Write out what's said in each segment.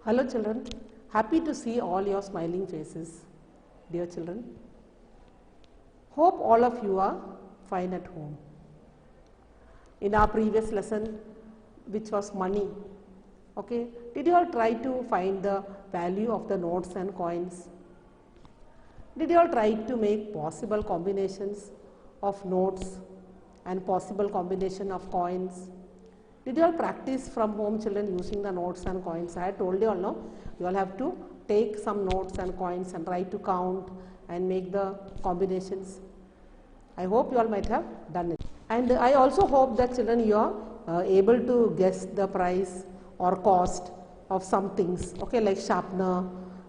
Hello children, happy to see all your smiling faces, dear children. Hope all of you are fine at home. In our previous lesson, which was money, okay, did you all try to find the value of the notes and coins? Did you all try to make possible combinations of notes and possible combination of coins? Did you all practice from home, children, using the notes and coins? I had told you all, no? You all have to take some notes and coins and try to count and make the combinations. I hope you all might have done it. And I also hope that children you are able to guess the price or cost of some things, okay, like sharpener,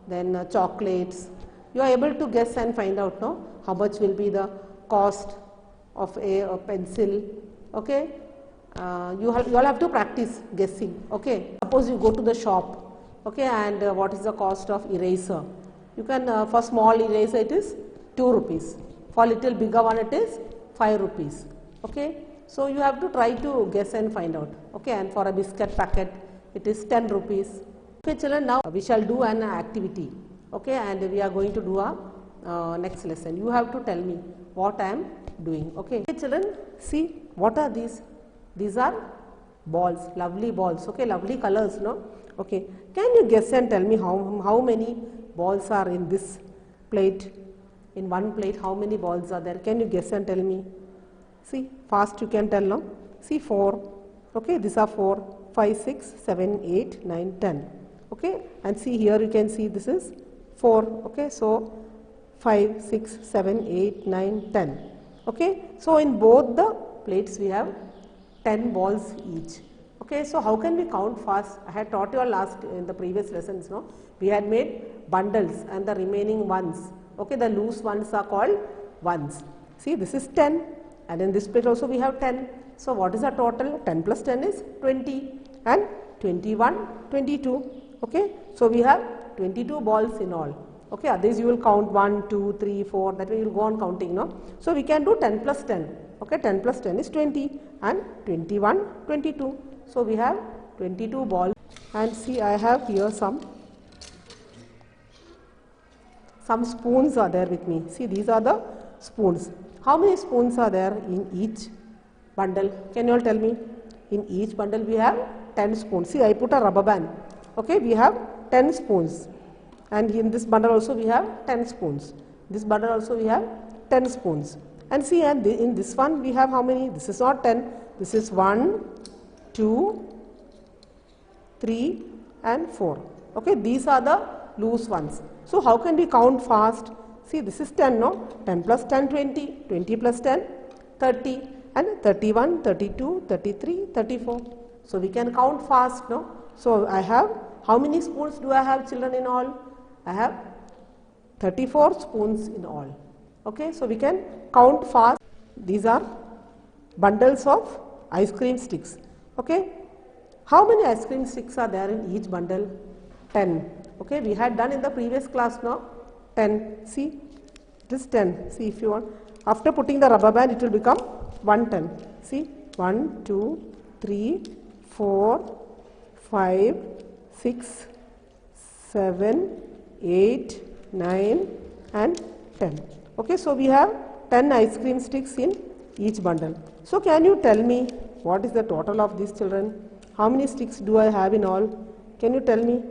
then chocolates. You are able to guess and find out, no, how much will be the cost of a pencil, okay. You all have to practice guessing, okay. Suppose you go to the shop, okay, and what is the cost of eraser? You can, for small eraser it is 2 rupees, for little bigger one it is 5 rupees, okay. So you have to try to guess and find out, okay, and for a biscuit packet it is 10 rupees. Okay children, now we shall do an activity, okay, and we are going to do a next lesson. You have to tell me what I am doing, okay. Okay children, see what are these? These are balls, lovely balls, okay, lovely colors, no? Okay, can you guess and tell me how many balls are in this plate? In one plate, how many balls are there? Can you guess and tell me? See, fast you can tell, no? See, 4, okay, these are 4, 5, 6, 7, 8, 9, 10, okay, and see here you can see this is 4, okay, so 5, 6, 7, 8, 9, 10, okay, so in both the plates we have 10 balls each. Okay, so how can we count fast? I had taught you all last in the previous lessons, no? We had made bundles and the remaining ones. Okay, the loose ones are called ones. See, this is 10 and in this plate also we have 10. So what is the total? 10 plus 10 is 20 and 21, 22. Okay, so we have 22 balls in all. Okay, others you will count 1, 2, 3, 4, that way you will go on counting, no? So we can do 10 plus 10. Okay, 10 plus 10 is 20 and 21, 22. So we have 22 balls and see I have here some spoons are there with me. See, these are the spoons. How many spoons are there in each bundle? Can you all tell me? In each bundle we have 10 spoons. See, I put a rubber band. Okay, we have 10 spoons. And in this bundle also we have 10 spoons. This bundle also we have 10 spoons. And see, and in this one we have how many? This is not 10. This is 1, 2, 3 and 4. Okay, these are the loose ones. So how can we count fast? See, this is 10, no? 10 plus 10, 20. 20 plus 10, 30. And 31, 32, 33, 34. So we can count fast, no? So I have, how many spoons do I have, children, in all? I have 34 spoons in all. Okay, so we can count fast. These are bundles of ice cream sticks. Okay, how many ice cream sticks are there in each bundle? 10. Okay, we had done in the previous class now. 10. See, this 10. See, if you want, after putting the rubber band, it will become 110. See, 1, 2, 3, 4, 5, 6, 7, 8, 9 and 10. Okay, so we have 10 ice cream sticks in each bundle. So can you tell me what is the total of these, children? How many sticks do I have in all? Can you tell me?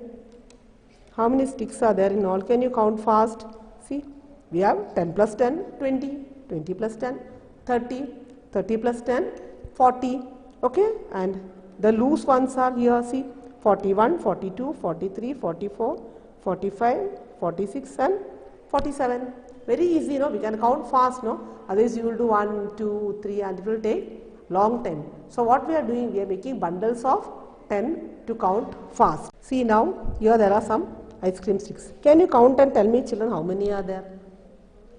How many sticks are there in all? Can you count fast? See, we have 10 plus 10, 20, 20 plus 10, 30, 30 plus 10, 40. Okay, and the loose ones are here, see, 41, 42, 43, 44, 45, 46 and 47. Very easy, no? We can count fast, no? Otherwise you will do 1, 2, 3 and it will take long time. So what we are doing, we are making bundles of 10 to count fast. See now, here there are some ice cream sticks. Can you count and tell me, children, how many are there?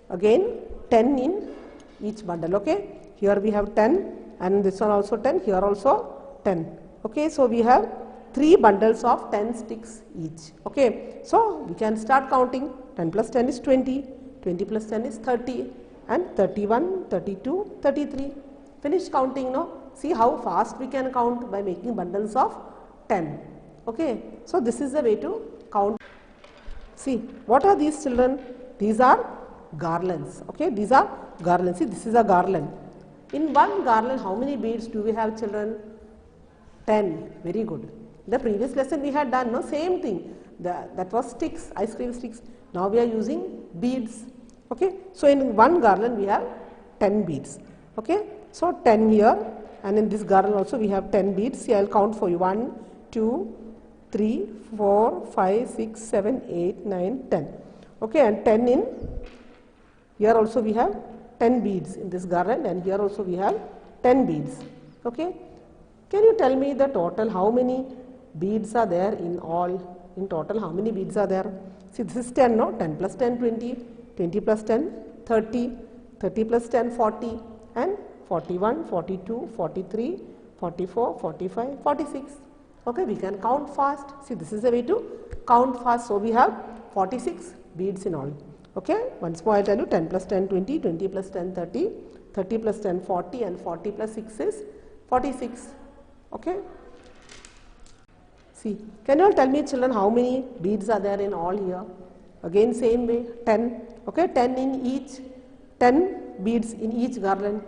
Again, 10 in each bundle, okay? Here we have 10 and this one also 10, here also 10. Okay, so we have 3 bundles of 10 sticks each. Okay, so we can start counting. 10 plus 10 is 20, 20 plus 10 is 30 and 31, 32, 33. Finish counting, no? See how fast we can count by making bundles of 10. Okay, so this is the way to count. See, what are these children? These are garlands. Okay, these are garlands. See, this is a garland. In one garland, how many beads do we have, children? 10. Very good. The previous lesson we had done, no, same thing. That was sticks, ice cream sticks. Now we are using beads. Okay, so in one garland we have 10 beads. Okay, so 10 here, and in this garland also we have 10 beads. See, I will count for you. 1, 2, 3, 4, 5, 6, 7, 8, 9, 10. Okay, and 10 in here also we have 10 beads in this garland, and here also we have 10 beads. Okay, can you tell me the total? How many beads are there in all? In total, how many beads are there? See, this is 10, no? 10 plus 10, 20, 20 plus 10, 30, 30 plus 10, 40, and 41, 42, 43, 44, 45, 46. Okay, we can count fast. See, this is the way to count fast. So, we have 46 beads in all. Okay, once more I tell you, 10 plus 10, 20, 20 plus 10, 30, 30 plus 10, 40, and 40 plus 6 is 46. Okay. See, can you all tell me, children, how many beads are there in all here? Again, same way, 10. Okay, 10 in each, 10 beads in each garland.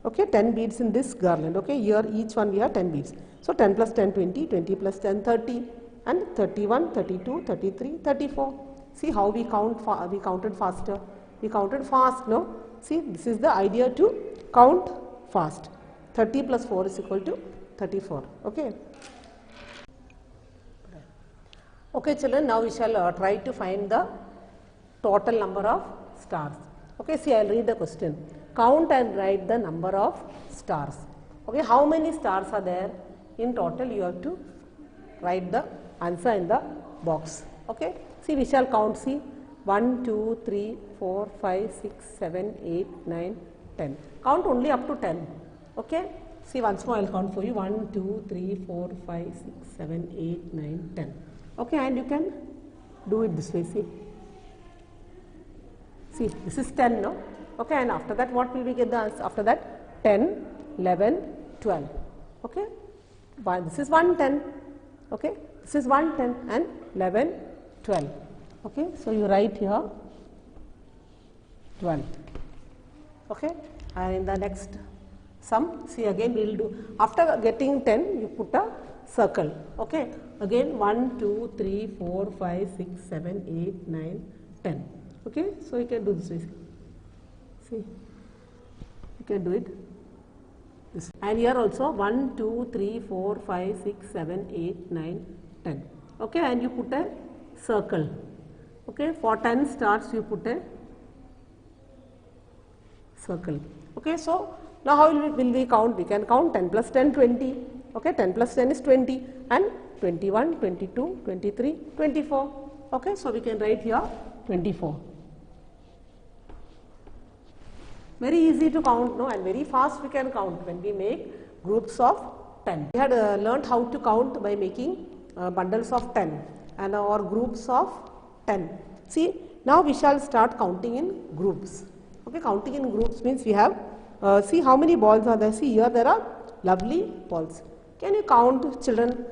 Okay, 10 beads in this garland. Okay, here each one we have 10 beads. So, 10 plus 10, 20, 20 plus 10, 30, and 31, 32, 33, 34. See how we count, we counted faster. We counted fast, no? See, this is the idea to count fast. 30 plus 4 is equal to 34. Okay. Okay, children, now we shall try to find the total number of stars. Okay, see, I will read the question. Count and write the number of stars. Okay, how many stars are there in total? You have to write the answer in the box. Okay, see, we shall count. See, 1, 2, 3, 4, 5, 6, 7, 8, 9, 10. Count only up to 10. Okay, see, once more I will count for you. 1, 2, 3, 4, 5, 6, 7, 8, 9, 10. Okay, and you can do it this way. See, this is 10, no? Okay, and after that, what will we get the answer? After that, 10, 11, 12. Okay, this is 110. Okay, this is 110 and 11, 12. Okay, so you write here 12. Okay, and in the next sum, see, again we will do, after getting 10, you put a circle. Okay, again 1, 2, 3, 4, 5, 6, 7, 8, 9, 10. Okay, so you can do this way. See, you can do it. This. And here also 1, 2, 3, 4, 5, 6, 7, 8, 9, 10. Okay, and you put a circle. Okay, for 10 stars you put a circle. Okay, so now how will we count? We can count 10 plus 10, 20. Okay, 10 plus 10 is 20, and 21, 22, 23, 24. Okay, so we can write here 24. Very easy to count, no, and very fast we can count when we make groups of 10. We had learnt how to count by making bundles of 10 and or groups of 10. See, now we shall start counting in groups. Okay, counting in groups means we have, see how many balls are there. See, here there are lovely balls. Can you count, children?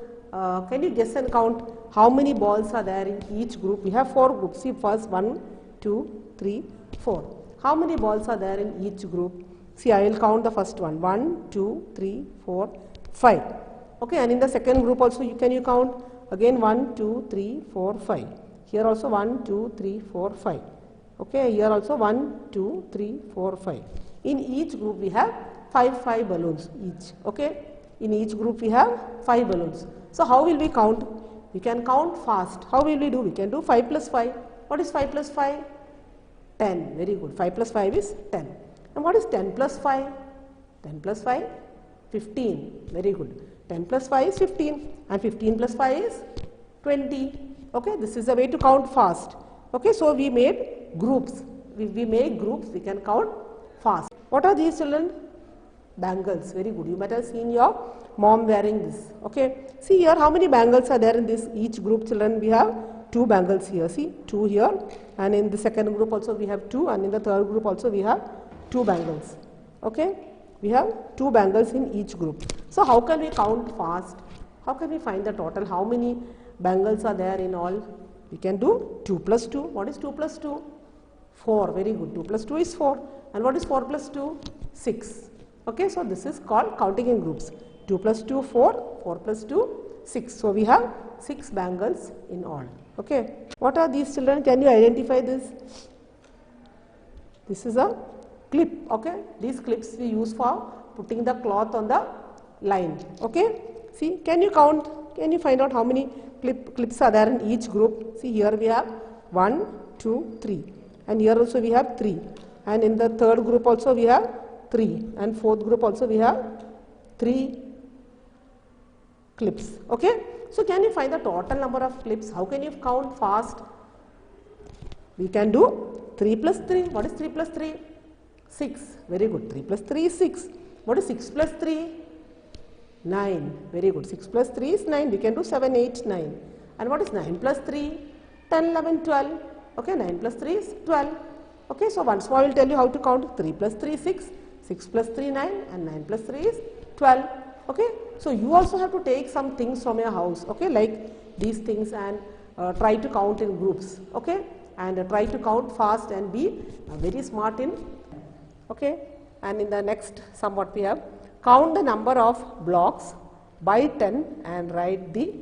Can you guess and count how many balls are there in each group? We have 4 groups. See, first 1, 2, 3, 4. How many balls are there in each group? See, I will count the first one. 1, 2, 3, 4, 5. Okay, and in the second group also, can you count? Again 1, 2, 3, 4, 5. Here also 1, 2, 3, 4, 5. Okay, here also 1, 2, 3, 4, 5. In each group we have 5 balloons each. Okay, in each group we have 5 balloons. So how will we count? We can count fast. How will we do? We can do 5 plus 5. What is 5 plus 5? 10. Very good. 5 plus 5 is 10. And what is 10 plus 5? 10 plus 5? 15. Very good. 10 plus 5 is 15. And 15 plus 5 is 20. Okay, this is a way to count fast. Okay, so we made groups. We make groups, we can count fast. What are these, children? Bangles. Very good. You might have seen your mom wearing this. Okay, see here how many bangles are there in this each group, children? We have 2 bangles here. See, 2 here, and in the second group also we have 2, and in the third group also we have 2 bangles. Okay, we have 2 bangles in each group. So how can we count fast? How can we find the total? How many bangles are there in all? We can do 2 plus 2. What is 2 plus 2? 4. Very good. 2 plus 2 is 4. And what is 4 plus 2? 6. Okay, so this is called counting in groups. 2 plus 2, 4. 4 plus 2, 6. So we have 6 bangles in all. Okay. What are these, children? Can you identify this? This is a clip. Okay. These clips we use for putting the cloth on the line. Okay. See, can you count? Can you find out how many clips are there in each group? See, here we have 1, 2, 3. And here also we have 3. And in the third group also we have 3. And fourth group also we have 3 clips. Okay. So can you find the total number of clips? How can you count fast? We can do 3 plus 3. What is 3 plus 3? 6. Very good. 3 plus 3 is 6. What is 6 plus 3? 9. Very good. 6 plus 3 is 9. We can do 7, 8, 9. And what is 9 plus 3? 10, 11, 12. Okay, 9 plus 3 is 12. Okay, so once more I will tell you how to count. 3 plus 3 is 6. 6 plus 3 9 and 9 plus 3 is 12. Okay, so you also have to take some things from your house. Okay, like these things and try to count in groups. Okay, and try to count fast and be very smart in. Okay, and in the next sum what we have, count the number of blocks by 10 and write the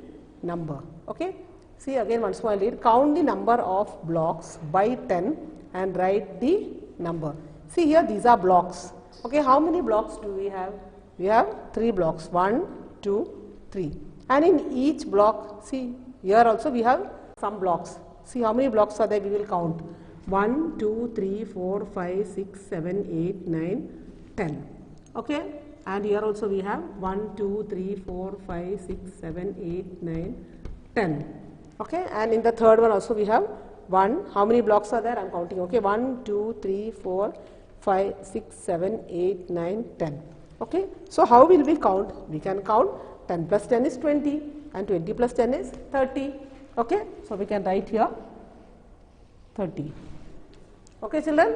number. Okay, see again once more I read, count the number of blocks by 10 and write the number. See here these are blocks. Okay, how many blocks do we have? We have 3 blocks, 1, 2, 3. And in each block, see here also we have some blocks. See how many blocks are there, we will count. 1, 2, 3, 4, 5, 6, 7, 8, 9, 10. Okay, and here also we have 1, 2, 3, 4, 5, 6, 7, 8, 9, 10. Okay, and in the third one also we have 1. How many blocks are there? I am counting. Okay, 1, 2, 3, 4, 5, 6, 7, 8, 9, 10. Okay, so how will we count? We can count 10 plus 10 is 20 and 20 plus 10 is 30. Okay, so we can write here 30. Okay, children,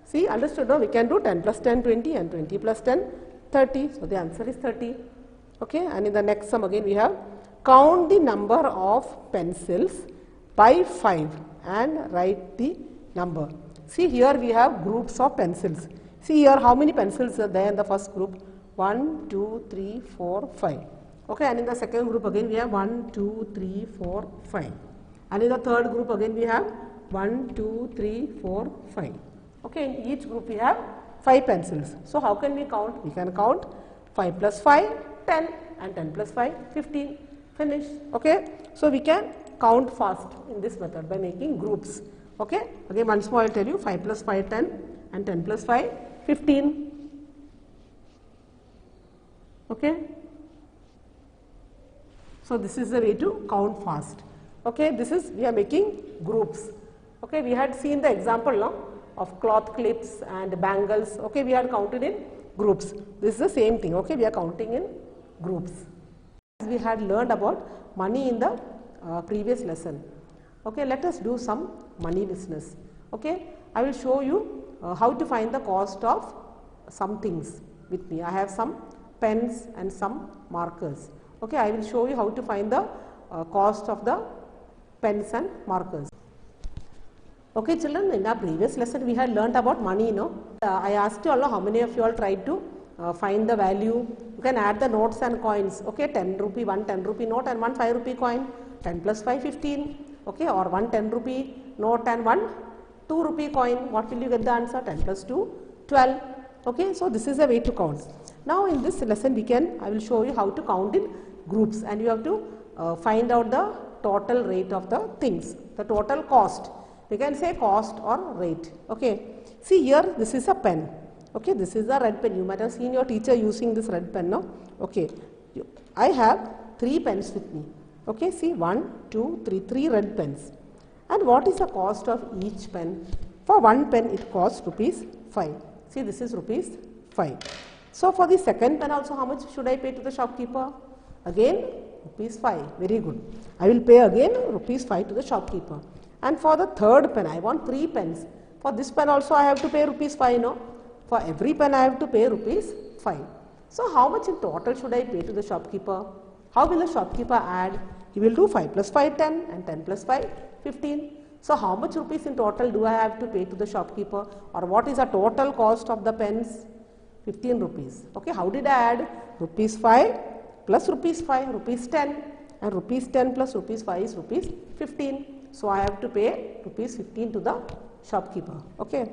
see, understood? No? We can do 10 plus 10 20 and 20 plus 10 30. So the answer is 30. Okay, and in the next sum again we have count the number of pencils by 5 and write the number. See here we have groups of pencils. See here how many pencils are there in the first group? 1, 2, 3, 4, 5. Okay, and in the second group again we have 1, 2, 3, 4, 5. And in the third group again we have 1, 2, 3, 4, 5. Okay, in each group we have 5 pencils. So how can we count? We can count 5 plus 5, 10 and 10 plus 5, 15. Finish. Okay, so we can count fast in this method by making groups. Okay, again once more I will tell you 5 plus 5, 10 and 10 plus 5, 15. Okay, so this is the way to count fast. Okay, this is we are making groups. Okay, we had seen the example no, of cloth clips and bangles. Okay, we had counted in groups. This is the same thing. Okay, we are counting in groups. We had learned about money in the previous lesson. Okay, let us do some money business. Okay, I will show you how to find the cost of some things with me. I have some pens and some markers. Okay, I will show you how to find the cost of the pens and markers. Okay, children, in our previous lesson we had learnt about money. I asked you all how many of you all tried to find the value. You can add the notes and coins. Okay, 10 rupee, 1 10 rupee note and 1 5 rupee coin. 10 plus 5, 15. Okay, or 1 10 rupee note and 1 2 rupee coin. What will you get the answer? 10 plus 2, 12. Okay, so this is a way to count. Now in this lesson I will show you how to count in groups, and you have to find out the total rate of the things, the total cost. We can say cost or rate. Okay, see here this is a pen. Okay, this is a red pen. You might have seen your teacher using this red pen, no? Okay, I have 3 pens with me. Okay, see 1, 2, 3, 3 red pens. And what is the cost of each pen? For one pen it costs rupees 5. See, this is rupees 5. So for the second pen also, how much should I pay to the shopkeeper? Again rupees 5. Very good. I will pay again rupees 5 to the shopkeeper. And for the third pen, I want 3 pens. For this pen also I have to pay rupees 5, no? For every pen I have to pay rupees 5. So how much in total should I pay to the shopkeeper? How will the shopkeeper add He will do 5 plus 5 10 and 10 plus 5 15. So how much rupees in total do I have to pay to the shopkeeper, or what is the total cost of the pens? 15 rupees. Okay, how did I add? Rupees 5 plus rupees 5, rupees 10, and rupees 10 plus rupees 5 is rupees 15. So I have to pay rupees 15 to the shopkeeper. Okay.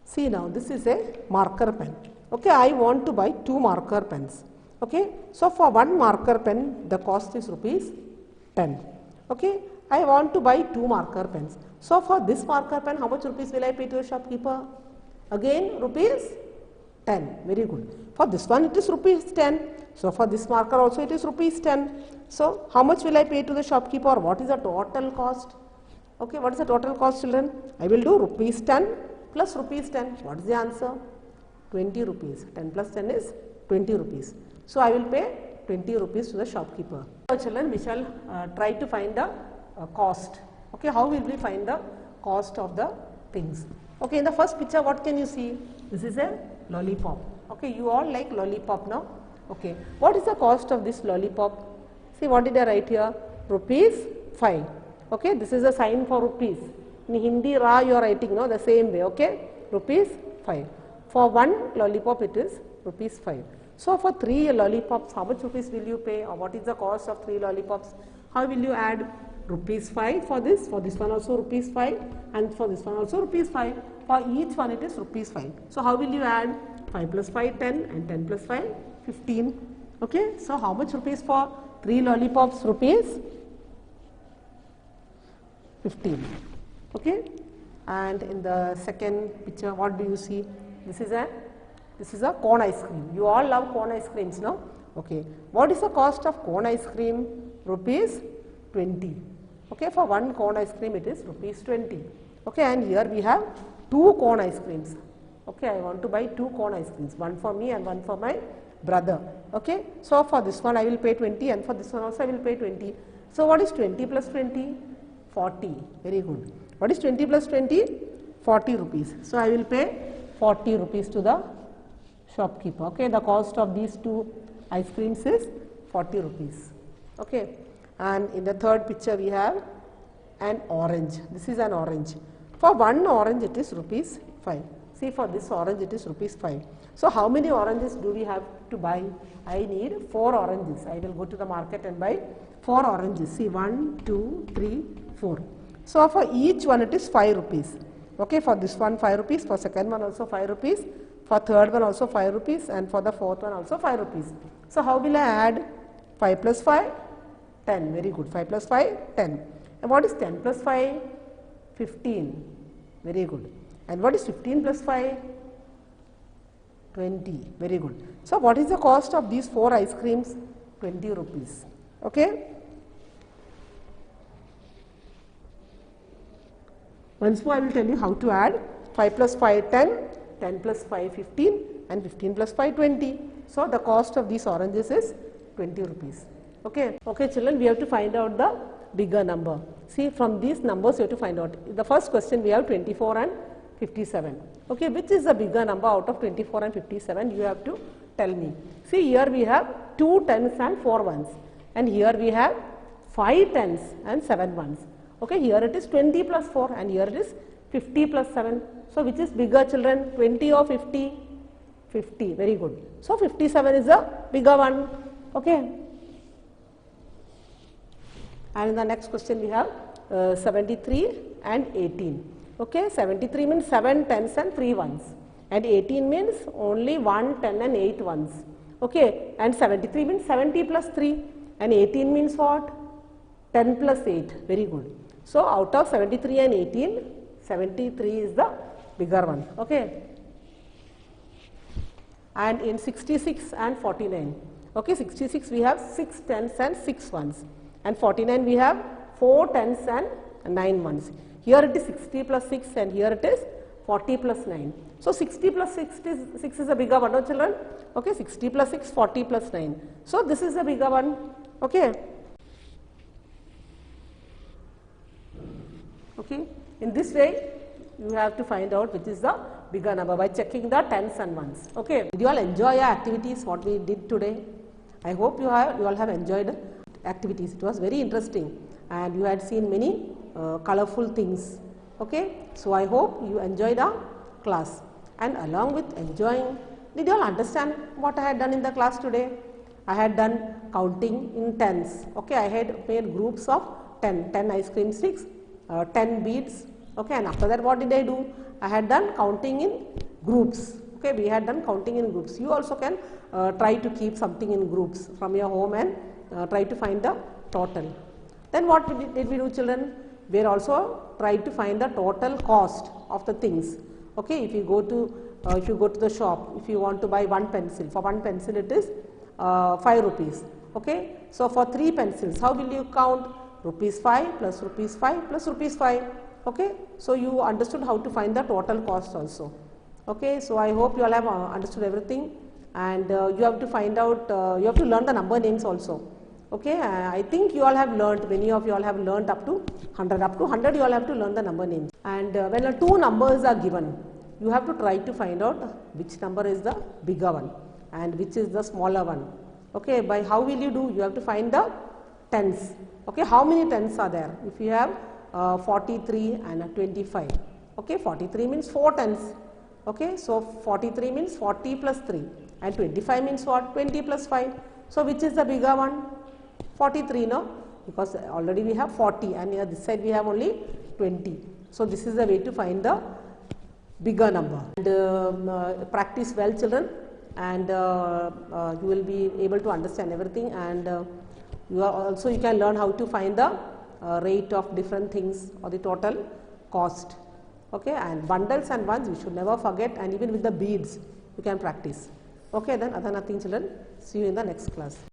See now, this is a marker pen. Okay, I want to buy 2 marker pens. Okay, so for 1 marker pen the cost is rupees 10. Okay, I want to buy 2 marker pens. So for this marker pen, how much rupees will I pay to the shopkeeper? Again rupees 10. Very good. For this one it is rupees 10. So for this marker also it is rupees 10. So how much will I pay to the shopkeeper? What is the total cost? Okay, what is the total cost, children? I will do rupees 10 plus rupees 10. What is the answer? 20 rupees. 10 plus 10 is 20 rupees. So I will pay 20 rupees to the shopkeeper. So children, we shall try to find the cost. Okay, how will we find the cost of the things? Okay, in the first picture, what can you see? This is a lollipop. Okay, you all like lollipop now. Okay, what is the cost of this lollipop? See, what did I write here? Rupees 5. Okay, this is a sign for rupees. In Hindi, Ra you are writing, no, the same way. Okay, rupees 5. For 1 lollipop, it is rupees 5. So for 3 lollipops, how much rupees will you pay, or what is the cost of 3 lollipops? How will you add? Rupees 5 for this one also rupees 5, and for this one also rupees 5. For each one it is rupees 5. So how will you add? 5 plus 5 10 and 10 plus 5 15. Okay, so how much rupees for 3 lollipops? Rupees 15. Okay, and in the second picture, what do you see? This is a cone ice cream. You all love cone ice creams, no? Okay, what is the cost of cone ice cream? Rupees 20. Okay, for 1 cone ice cream it is rupees 20. Okay, and here we have 2 cone ice creams. Okay, I want to buy 2 cone ice creams, one for me and one for my brother. Okay, so for this one I will pay 20, and for this one also I will pay 20. So what is 20 plus 20? 40. Very good. What is 20 plus 20? 40 rupees. So I will pay 40 rupees to the shopkeeper. Okay, the cost of these 2 ice creams is 40 rupees. Okay. And in the third picture we have an orange. This is an orange. For 1 orange it is rupees 5. See, for this orange it is rupees 5. So how many oranges do we have to buy? I need 4 oranges. I will go to the market and buy 4 oranges. See, 1, 2, 3, 4. So for each one it is 5 rupees. Okay, for this one 5 rupees, for second one also 5 rupees, for third one also 5 rupees, and for the fourth one also 5 rupees. So how will I add? 5 plus 5? 10. Very good. 5 plus 5? 10. And what is 10 plus 5? 15. Very good. And what is 15 plus 5? 20. Very good. So what is the cost of these 4 ice creams? 20 rupees. Okay. Once more I will tell you how to add. 5 plus 5 10, 10 plus 5 15, and 15 plus 5 20. So the cost of these oranges is 20 rupees. Okay. Okay, children, we have to find out the bigger number. See, from these numbers you have to find out. The first question we have 24 and 57. Okay, which is the bigger number out of 24 and 57? You have to tell me. See, here we have 2 tens and 4 ones, and here we have 5 tens and 7 ones. Okay, here it is 20 plus 4, and here it is 50 plus 7. So which is bigger, children? 20 or 50? 50. Very good. So 57 is the bigger one. Okay. And in the next question we have 73 and 18. Okay, 73 means 7 tens and 3 ones, and 18 means only 1 10 and 8 ones. Okay, and 73 means 70 plus 3, and 18 means what? 10 plus 8. Very good. So out of 73 and 18, 73 is the bigger one. Okay. And in 66 and 49. Okay, 66 we have 6 tens and 6 ones, and 49 we have 4 tens and 9 ones. Here it is 60 plus 6, and here it is 40 plus 9. So 60 plus 6 is a bigger one, no children? Okay, 60 plus 6, 40 plus 9. So this is a bigger one. Okay. Okay. In this way, you have to find out which is the bigger number by checking the tens and ones. Okay. Did you all enjoy your activities, what we did today? I hope you all have enjoyed. activities. It was very interesting and you had seen many colorful things. Okay, so I hope you enjoyed our class, and along with enjoying, did you all understand what I had done in the class today? I had done counting in tens. Okay, I had made groups of 10 ice cream sticks, 10 beads. Okay, and after that what did I do? I had done counting in groups. Okay, we had done counting in groups. You also can try to keep something in groups from your home and try to find the total. Then what did we do, children? We are also tried to find the total cost of the things. Okay, if you go to the shop, if you want to buy one pencil, for one pencil it is 5 rupees. Okay, so for 3 pencils, how will you count? Rupees 5 plus rupees 5 plus rupees 5. Okay, so you understood how to find the total cost also. Okay, so I hope you all have understood everything, and you have to find out, you have to learn the number names also. Okay, I think you all have learnt, many of you all have learnt up to 100. Up to 100 you all have to learn the number names. And when two numbers are given, you have to try to find out which number is the bigger one and which is the smaller one. Okay, by how will you do? You have to find the tens. Okay, how many tens are there? If you have 43 and 25. Okay, 43 means 4 tens. Okay, so 43 means 40 plus 3 and 25 means what? 20 plus 5. So which is the bigger one? 43, no? Because already we have 40 and here this side we have only 20. So this is the way to find the bigger number. And practice well, children, and you will be able to understand everything, and you can learn how to find the rate of different things or the total cost. Okay, and bundles and ones you should never forget, and even with the beads you can practice. Okay, then other nothing, children. See you in the next class.